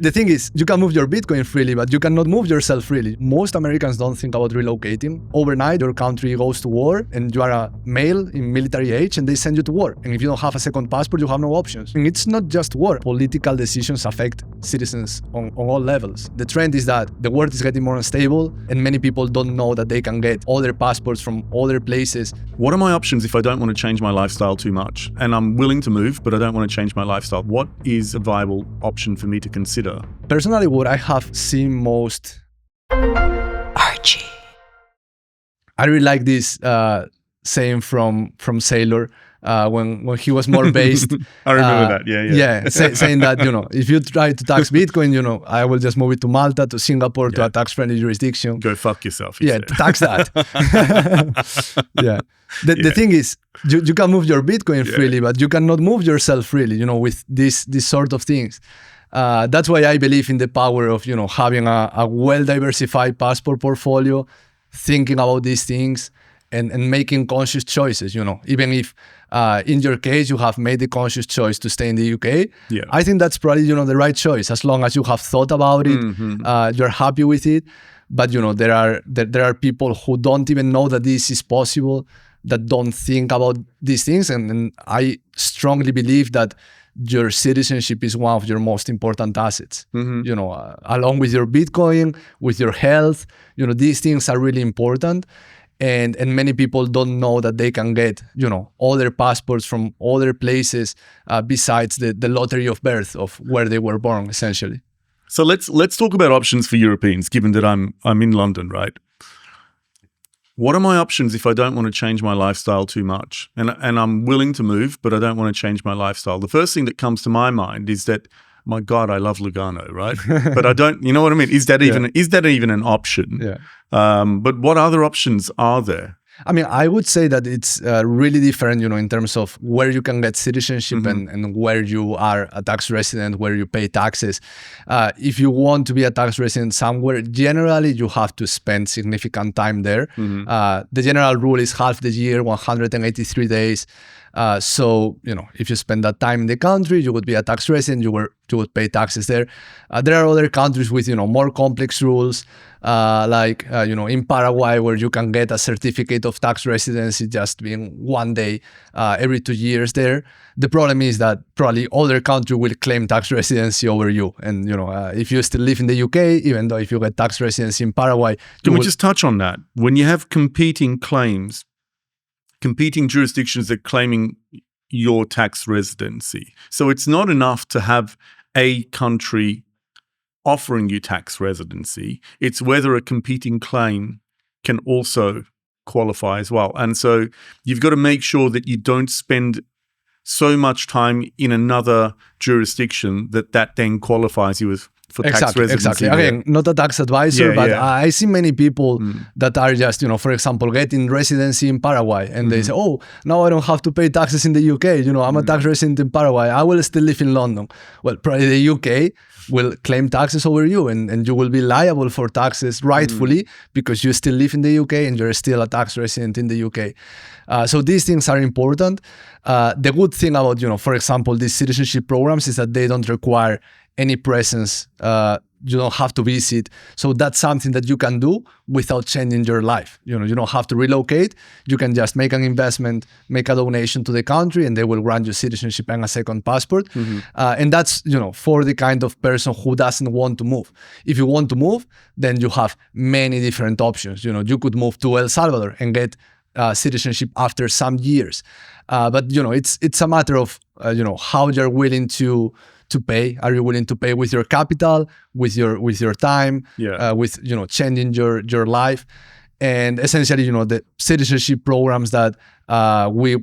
The thing is, you can move your Bitcoin freely, but you cannot move yourself freely. Most Americans don't think about relocating. Overnight, your country goes to war and you are a male in military age and they send you to war. And if you don't have a second passport, you have no options. And it's not just war. Political decisions affect citizens on all levels. The trend is that the world is getting more unstable and many people don't know that they can get other passports from other places. What are my options if I don't want to change my lifestyle too much? And I'm willing to move, but I don't want to change my lifestyle. What is a viable option for me to consider? Personally, what I have seen most... Archie. I really like this saying from Sailor when he was more based. I remember that, yeah. Saying that, if you try to tax Bitcoin, I will just move it to Malta, to Singapore, to a tax-friendly jurisdiction. Go fuck yourself. Yeah, to tax that. Yeah. The thing is, you can move your Bitcoin freely, but you cannot move yourself freely, with these sort of things. That's why I believe in the power of, having a well-diversified passport portfolio, thinking about these things and making conscious choices, even if in your case, you have made the conscious choice to stay in the UK. Yeah. I think that's probably, the right choice, as long as you have thought about it, you're happy with it. But, there are people who don't even know that this is possible, that don't think about these things. And I strongly believe that your citizenship is one of your most important assets. Along with your Bitcoin, with your health, these things are really important. And many people don't know that they can get, other passports from other places besides the lottery of birth of where they were born, essentially. So let's talk about options for Europeans, given that I'm in London, right? What are my options if I don't want to change my lifestyle too much? And I'm willing to move, but I don't want to change my lifestyle. The first thing that comes to my mind is that, my God, I love Lugano, right? But I don't, you know what I mean? Is that even an option? Yeah. But what other options are there? I mean, I would say that it's really different, in terms of where you can get citizenship and where you are a tax resident, where you pay taxes. If you want to be a tax resident somewhere, generally you have to spend significant time there. The general rule is half the year, 183 days. So, if you spend that time in the country, you would be a tax resident, you would pay taxes there. There are other countries with, more complex rules, like, in Paraguay, where you can get a certificate of tax residency just being 1 day every 2 years there. The problem is that probably other country will claim tax residency over you. And, if you still live in the UK, even though if you get tax residency in Paraguay... Can we just touch on that? When you have competing claims, competing jurisdictions that are claiming your tax residency. So it's not enough to have a country offering you tax residency. It's whether a competing claim can also qualify as well. And so you've got to make sure that you don't spend so much time in another jurisdiction that then qualifies you as for tax residency. Exactly. Again, not a tax advisor, but I see many people that are just, for example, getting residency in Paraguay, and they say, oh, now I don't have to pay taxes in the UK. I'm a tax resident in Paraguay. I will still live in London. Well, probably the UK will claim taxes over you, and you will be liable for taxes rightfully because you still live in the UK and you're still a tax resident in the UK. So these things are important. The good thing about, for example, these citizenship programs is that they don't require any presence. You don't have to visit. So that's something that you can do without changing your life. You don't have to relocate. You can just make an investment, make a donation to the country, and they will grant you citizenship and a second passport. And that's, for the kind of person who doesn't want to move. If you want to move, then you have many different options. You could move to El Salvador and get citizenship after some years. But, it's a matter of, how you're willing to pay. Are you willing to pay with your capital, with your time, with changing your life? And essentially, the citizenship programs that we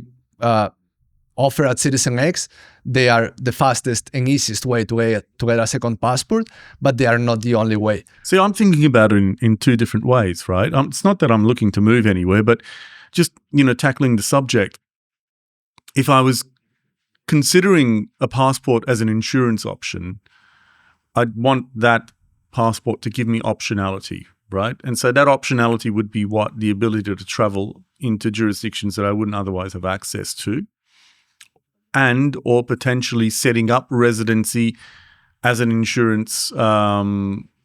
offer at Citizen X, they are the fastest and easiest way to get a second passport, but they are not the only way. See, I'm thinking about it in two different ways, right? It's not that I'm looking to move anywhere, but just tackling the subject. If I was considering a passport as an insurance option, I'd want that passport to give me optionality, right? And so that optionality would be what? The ability to travel into jurisdictions that I wouldn't otherwise have access to, and or potentially setting up residency as an insurance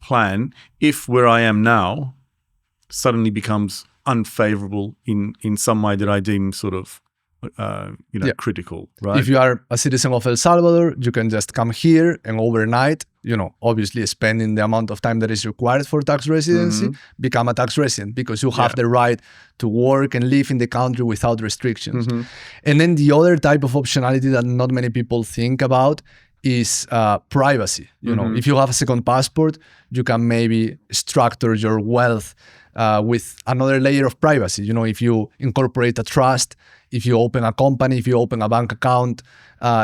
plan if where I am now suddenly becomes unfavorable in some way that I deem sort of critical, right? If you are a citizen of El Salvador, you can just come here and overnight, obviously spending the amount of time that is required for tax residency, become a tax resident because you have the right to work and live in the country without restrictions. And then the other type of optionality that not many people think about is privacy. If you have a second passport, you can maybe structure your wealth with another layer of privacy. If you incorporate a trust, if you open a company, if you open a bank account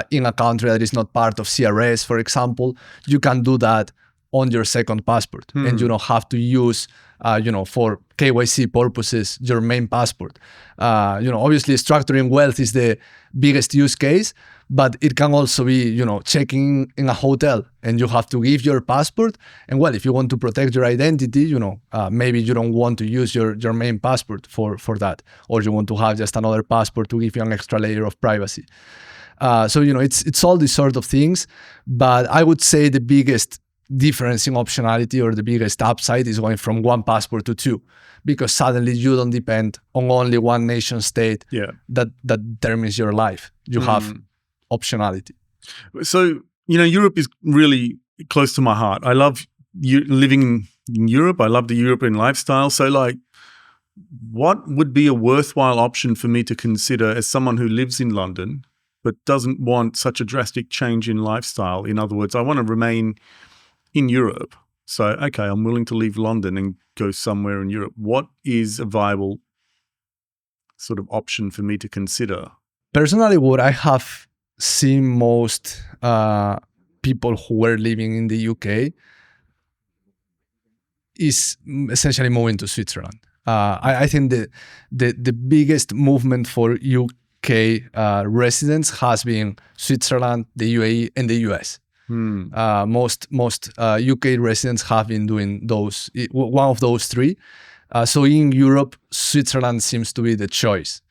in a country that is not part of CRS, for example, you can do that on your second passport. And you don't have to use, for KYC purposes, your main passport. Obviously structuring wealth is the biggest use case, but it can also be, checking in a hotel and you have to give your passport. And well, if you want to protect your identity, maybe you don't want to use your main passport for that, or you want to have just another passport to give you an extra layer of privacy. So, it's all these sort of things, but I would say the biggest difference in optionality or the biggest upside is going from one passport to two, because suddenly you don't depend on only one nation state that determines your life. You have optionality. So, Europe is really close to my heart. I love living in Europe. I love the European lifestyle. So, what would be a worthwhile option for me to consider as someone who lives in London but doesn't want such a drastic change in lifestyle? In other words, I want to remain in Europe. So, okay, I'm willing to leave London and go somewhere in Europe. What is a viable sort of option for me to consider? Personally, what I have seen most people who were living in the UK is essentially moving to Switzerland. I think the biggest movement for UK residents has been Switzerland, the UAE, and the US. Most UK residents have been doing one of those three. So in Europe, Switzerland seems to be the choice.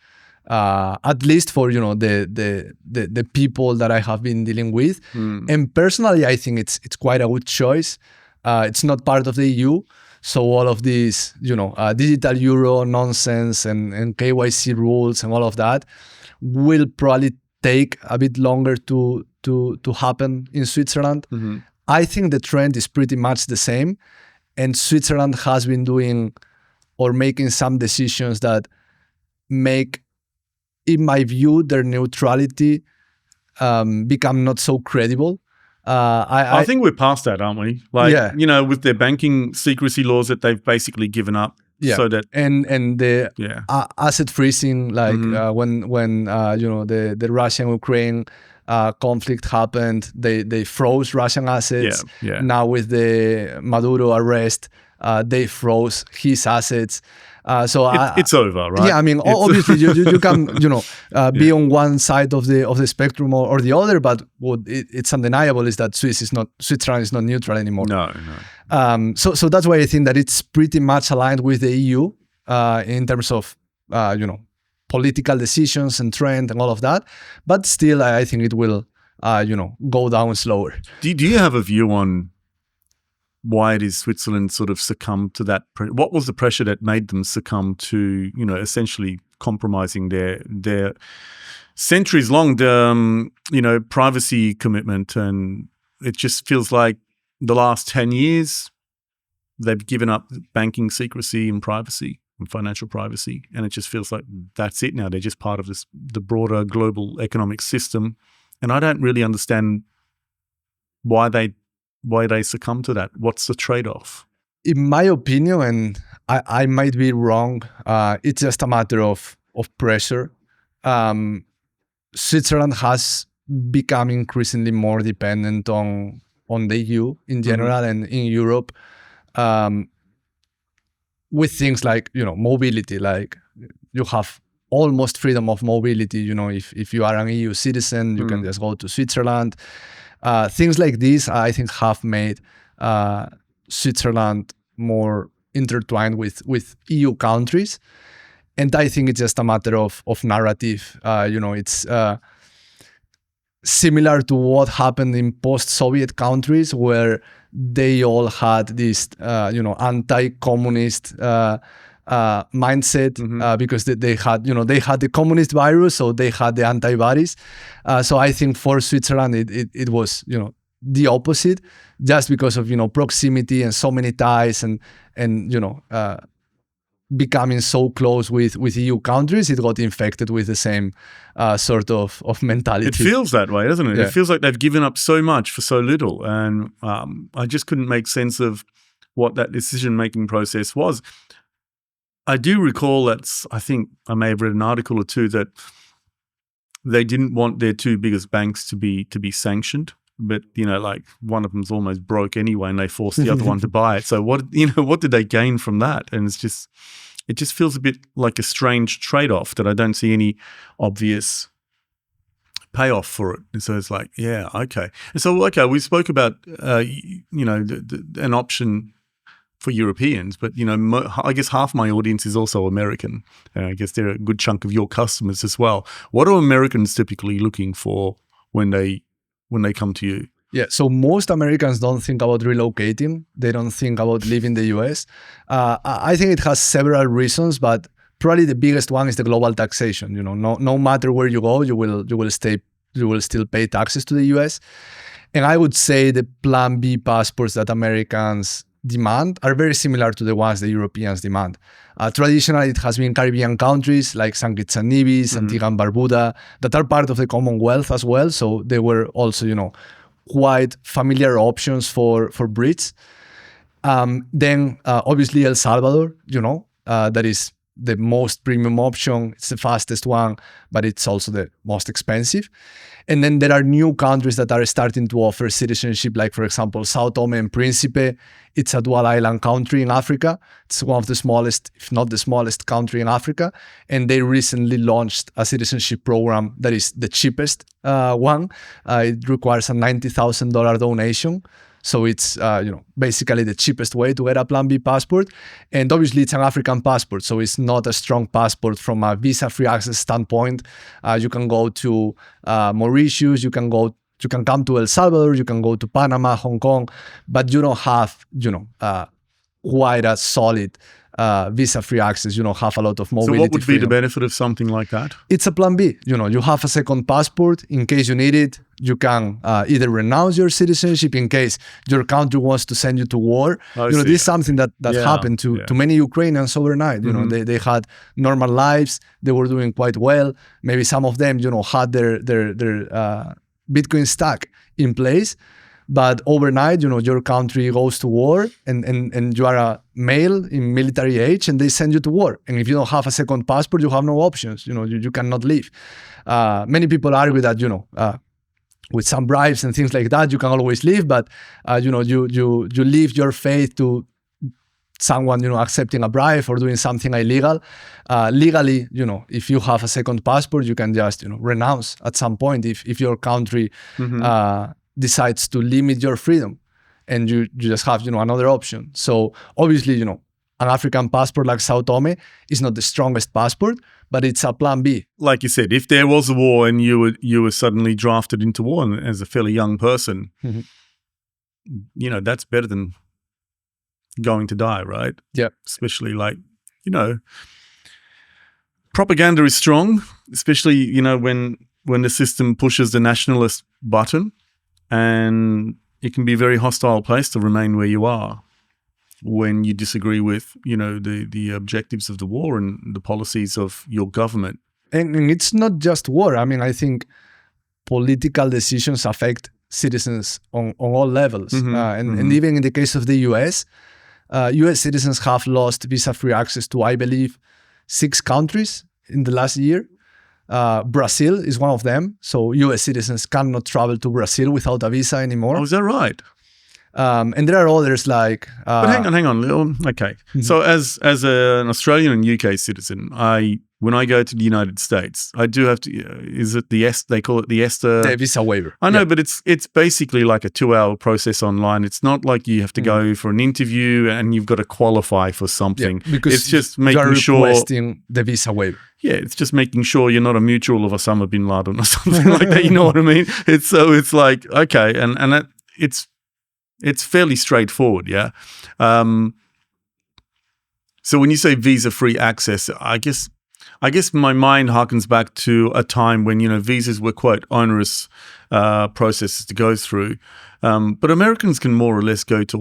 At least for the people that I have been dealing with, and personally, I think it's quite a good choice. It's not part of the EU, so all of these digital euro nonsense and KYC rules and all of that will probably take a bit longer to happen in Switzerland. I think the trend is pretty much the same, and Switzerland has been doing or making some decisions that make, in my view, their neutrality become not so credible. I think we're past that, aren't we? With their banking secrecy laws that they've basically given up. So that and the asset freezing, when the Russian-Ukraine conflict happened, they froze Russian assets. Now with the Maduro arrest, they froze his assets. So it's over, right? Yeah, I mean, obviously you can be on one side of the spectrum or the other, but what it's undeniable is that Switzerland is not neutral anymore. No. So that's why I think that it's pretty much aligned with the EU in terms of political decisions and trend and all of that. But still, I think it will go down slower. Do you have a view on why it is Switzerland sort of succumbed to that? What was the pressure that made them succumb to, essentially compromising their centuries-long, privacy commitment? And it just feels like the last 10 years, they've given up banking secrecy and privacy and financial privacy. And it just feels like that's it now. They're just part of the broader global economic system. And I don't really understand why they succumb to that. What's the trade-off? In my opinion, and I might be wrong, it's just a matter of pressure. Switzerland has become increasingly more dependent on the EU in general and in Europe, with things like mobility. Like you have almost freedom of mobility. If you are an EU citizen, you can just go to Switzerland. Things like this, I think, have made Switzerland more intertwined with EU countries, and I think it's just a matter of narrative. It's similar to what happened in post-Soviet countries, where they all had this, anti-communist mindset because they had the communist virus, so they had the antibodies. So I think for Switzerland, it was the opposite, just because of proximity and so many ties and becoming so close with EU countries, it got infected with the same sort of mentality. It feels that way, doesn't it? Yeah. It feels like they've given up so much for so little. And I just couldn't make sense of what that decision-making process was. I do recall that I think I may have read an article or two that they didn't want their two biggest banks to be sanctioned. But, like one of them's almost broke anyway, and they forced the other one to buy it. So what did they gain from that? And it just feels a bit like a strange trade-off that I don't see any obvious payoff for it. And so it's like, yeah, okay. And so, okay, we spoke about, an option for Europeans, but, I guess half my audience is also American. And I guess they're a good chunk of your customers as well. What are Americans typically looking for when they come to you? Yeah, so most Americans don't think about relocating. They don't think about leaving the US. I think it has several reasons, but probably the biggest one is the global taxation. No matter where you go, you will still pay taxes to the US. And I would say the Plan B passports that Americans demand are very similar to the ones the Europeans demand. Traditionally, it has been Caribbean countries like St. Kitts and Nevis, Antigua and Barbuda, that are part of the Commonwealth as well. So they were also, quite familiar options for Brits. Then obviously El Salvador, that is the most premium option. It's the fastest one, but it's also the most expensive. And then there are new countries that are starting to offer citizenship, like, for example, Sao Tome and Principe. It's a dual island country in Africa. It's one of the smallest, if not the smallest country in Africa. And they recently launched a citizenship program that is the cheapest one. It requires a $90,000 donation. So it's basically the cheapest way to get a Plan B passport. And obviously it's an African passport, so it's not a strong passport from a visa-free access standpoint. You can go to Mauritius, you can come to El Salvador, you can go to Panama, Hong Kong, but you don't have quite a solid visa-free access. You don't have a lot of mobility. So what would be freedom. the benefit of something like that? It's a Plan B. You have a second passport in case you need it. You can either renounce your citizenship in case your country wants to send you to war. This is something that happened to many Ukrainians overnight. They had normal lives. They were doing quite well. Maybe some of them, had their Bitcoin stack in place. But overnight, your country goes to war and you are a male in military age and they send you to war. And if you don't have a second passport, you have no options. You cannot leave. Many people argue that, with some bribes and things like that, you can always leave. But, you leave your faith to someone, accepting a bribe or doing something illegal. Legally, if you have a second passport, you can just, renounce at some point if your country decides to limit your freedom, and you just have another option. So obviously an African passport like Sao Tome is not the strongest passport, but it's a Plan B. Like you said, if there was a war and you were suddenly drafted into war and as a fairly young person, that's better than going to die, right? Yeah. Especially propaganda is strong, especially when the system pushes the nationalist button. And it can be a very hostile place to remain where you are when you disagree with, the objectives of the war and the policies of your government. And it's not just war. I mean, I think political decisions affect citizens on all levels. And even in the case of the US, US citizens have lost visa-free access to, I believe, 6 countries in the last year. Brazil is one of them. So US citizens cannot travel to Brazil without a visa anymore. Oh, is that right? And there are others like... but hang on. Okay. So as an Australian and UK citizen, I when I go to the United States, I do have to. Is it they call it the ESTA? The visa waiver. I know, but it's basically like a 2-hour process online. It's not like you have to go for an interview and you've got to qualify for something. Because it's just making sure requesting the visa waiver. Yeah, it's just making sure you're not a mutual of Osama bin Laden or something like that. You know what I mean? It's like okay, and that, it's fairly straightforward. Yeah. So when you say visa-free access, I guess my mind harkens back to a time when, visas were quite onerous processes to go through. But Americans can more or less go to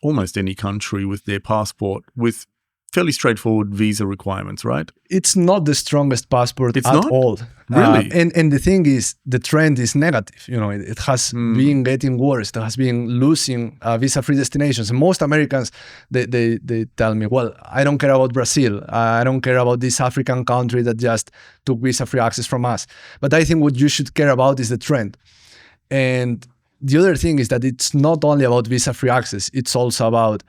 almost any country with their passport with fairly straightforward visa requirements, right? It's not the strongest passport at all. Really? And the thing is, the trend is negative. It has been getting worse. It has been losing visa-free destinations. And most Americans, they tell me, well, I don't care about Brazil. I don't care about this African country that just took visa-free access from us. But I think what you should care about is the trend. And the other thing is that it's not only about visa-free access. It's also about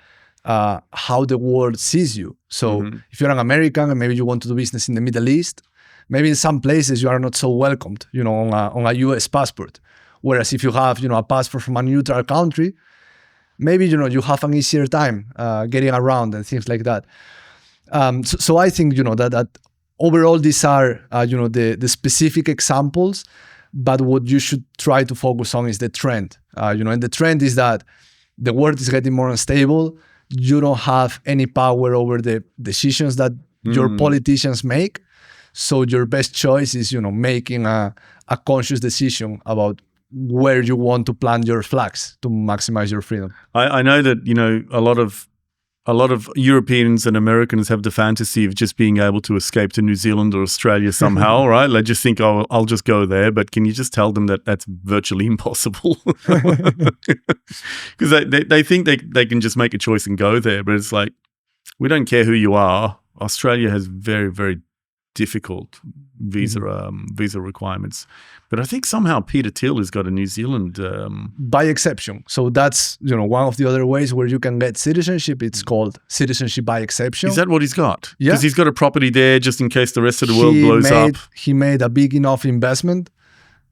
how the world sees you. So if you're an American and maybe you want to do business in the Middle East, maybe in some places you are not so welcomed, on a US passport. Whereas if you have, a passport from a neutral country, maybe, you have an easier time getting around and things like that. So I think, that overall these are, the specific examples, but what you should try to focus on is the trend. And the trend is that the world is getting more unstable. You don't have any power over the decisions that your politicians make. So your best choice is, making a conscious decision about where you want to plant your flags to maximize your freedom. I know that, a lot of Europeans and Americans have the fantasy of just being able to escape to New Zealand or Australia somehow, right? They just think, oh, I'll just go there. But can you just tell them that that's virtually impossible? Because they think they can just make a choice and go there. But it's like, we don't care who you are. Australia has very, very difficult visa requirements. But I think somehow Peter Thiel has got a New Zealand... by exception. So that's, one of the other ways where you can get citizenship. It's called citizenship by exception. Is that what he's got? Yeah. Because he's got a property there just in case the rest of the world blows up. He made a big enough investment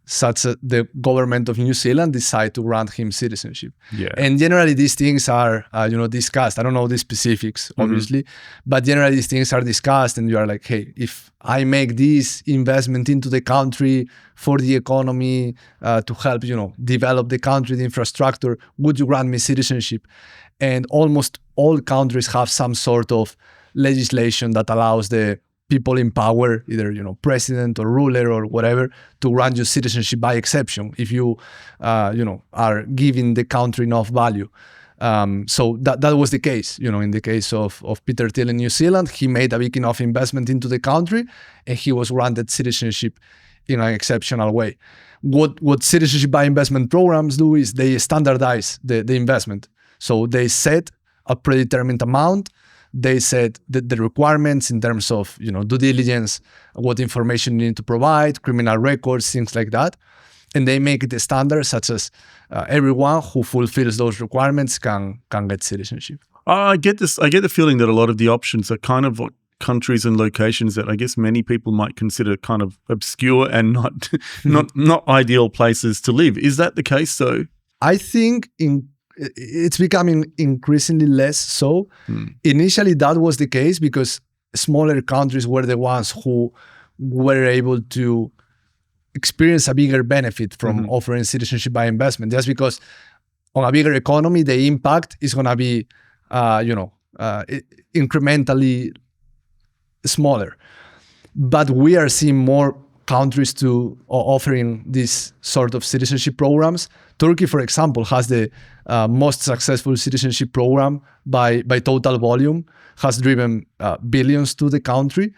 such that the government of New Zealand decided to grant him citizenship. Yeah. And generally these things are, discussed. I don't know the specifics, obviously, but generally these things are discussed and you are like, hey, if I make this investment into the country for the economy to help, develop the country, the infrastructure, would you grant me citizenship? And almost all countries have some sort of legislation that allows the people in power, either president or ruler or whatever, to grant you citizenship by exception if you are giving the country enough value. So that was the case. In the case of Peter Thiel in New Zealand, he made a big enough investment into the country, and he was granted citizenship in an exceptional way. What citizenship by investment programs do is they standardize the investment. So they set a predetermined amount. They set the requirements in terms of, due diligence, what information you need to provide, criminal records, things like that. And they make it a standard such as everyone who fulfills those requirements can get citizenship. I get the feeling that a lot of the options are kind of countries and locations that I guess many people might consider kind of obscure and not ideal places to live. Is that the case though? I think it's becoming increasingly less so. Initially, that was the case because smaller countries were the ones who were able to experience a bigger benefit from offering citizenship by investment. Just because on a bigger economy, the impact is going to be, incrementally smaller. But we are seeing more countries offering this sort of citizenship programs. Turkey, for example, has the most successful citizenship program by total volume, has driven billions to the country.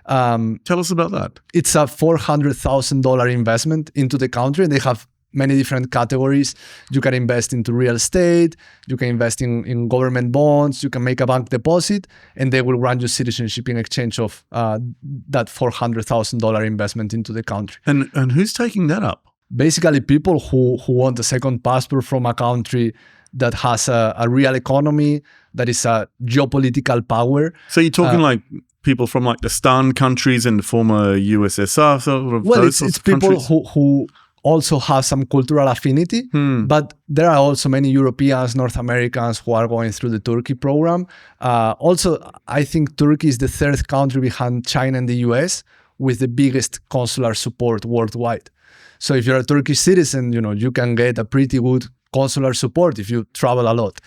Tell us about that. It's a $400,000 investment into the country, and they have many different categories. You can invest into real estate, you can invest in government bonds, you can make a bank deposit, and they will grant you citizenship in exchange of that $400,000 investment into the country. And who's taking that up? Basically, people who want a second passport from a country that has a real economy, that is a geopolitical power. So you're talking like people from like the Stan countries and the former USSR, sort of well, those it's people who also have some cultural affinity, but there are also many Europeans, North Americans who are going through the Turkey program. Also, I think Turkey is the third country behind China and the US with the biggest consular support worldwide. So if you're a Turkish citizen, you can get a pretty good consular support if you travel a lot.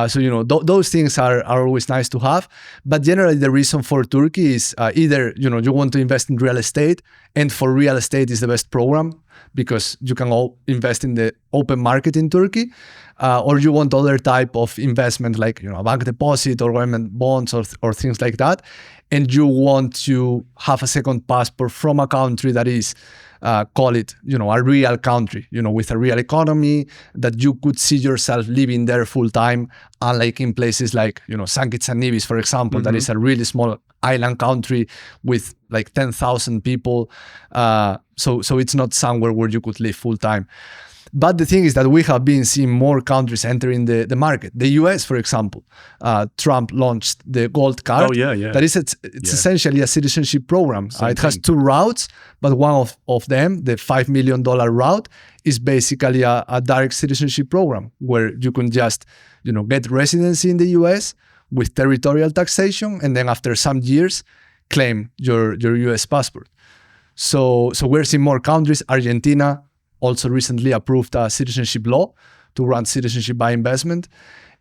So, those things are always nice to have. But generally, the reason for Turkey is either, you want to invest in real estate, and for real estate is the best program because you can all invest in the open market in Turkey, or you want other type of investment like, a bank deposit or government bonds or things like that. And you want to have a second passport from a country that is call it, a real country, with a real economy that you could see yourself living there full time, unlike in places like, St. Kitts and Nevis, for example, that is a really small island country with like 10,000 people. So it's not somewhere where you could live full time. But the thing is that we have been seeing more countries entering the market. The US, for example, Trump launched the gold card. Oh, yeah. That is, it's essentially a citizenship program. It has two routes, but one of them, the $5 million route, is basically a direct citizenship program where you can just, get residency in the US with territorial taxation, and then after some years, claim your US passport. So we're seeing more countries. Argentina also recently approved a citizenship law to run citizenship by investment.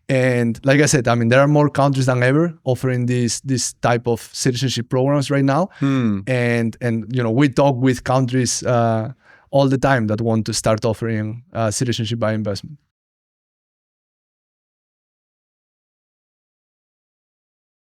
And like I said, there are more countries than ever offering this type of citizenship programs right now. And we talk with countries all the time that want to start offering citizenship by investment.